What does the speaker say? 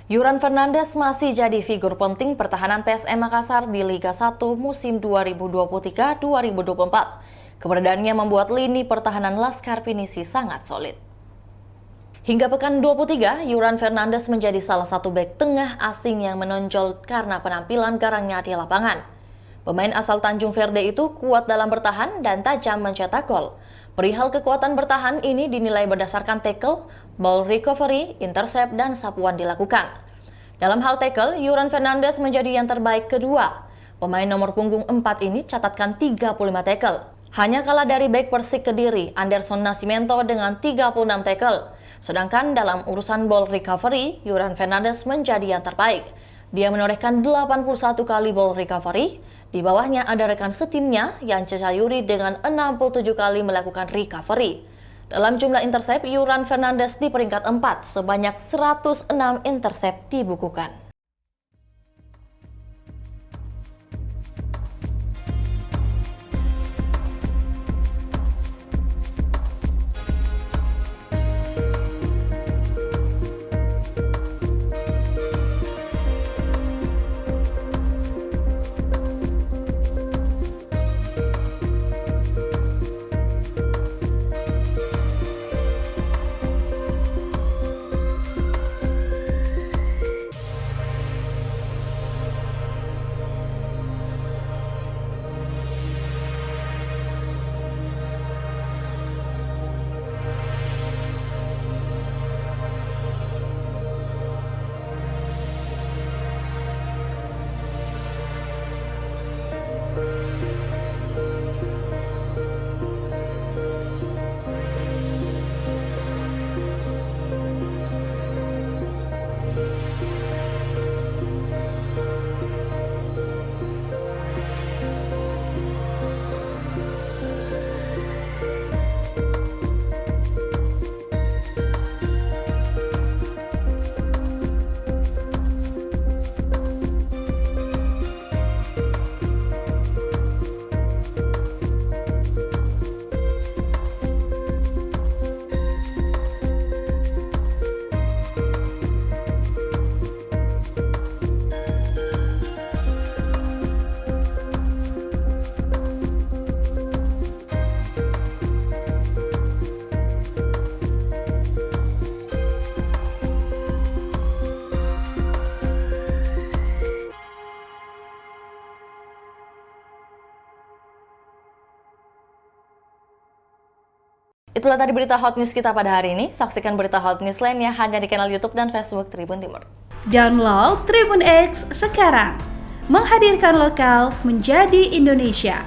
Yuran Fernandes masih jadi figur penting pertahanan PSM Makassar di Liga 1 musim 2023-2024. Keberadaannya membuat lini pertahanan Laskar Pinisi sangat solid. Hingga pekan 23, Yuran Fernandes menjadi salah satu bek tengah asing yang menonjol karena penampilan garangnya di lapangan. Pemain asal Tanjung Verde itu kuat dalam bertahan dan tajam mencetak gol. Perihal kekuatan bertahan ini dinilai berdasarkan tackle, ball recovery, intercept, dan sapuan dilakukan. Dalam hal tackle, Yuran Fernandes menjadi yang terbaik kedua. Pemain nomor punggung 4 ini catatkan 35 tackle. Hanya kalah dari bek Persik Kediri, Anderson Nascimento dengan 36 tackle. Sedangkan dalam urusan ball recovery, Yuran Fernandes menjadi yang terbaik. Dia menorehkan 81 kali ball recovery. Di bawahnya ada rekan setimnya, Yance Sayuri dengan 67 kali melakukan recovery. Dalam jumlah intercept, Yuran Fernandes di peringkat 4, sebanyak 106 intercept dibukukan. Itulah tadi berita hot news kita pada hari ini. Saksikan berita hot news lainnya hanya di kanal YouTube dan Facebook Tribun Timur. Download Tribun X sekarang. Menghadirkan lokal menjadi Indonesia.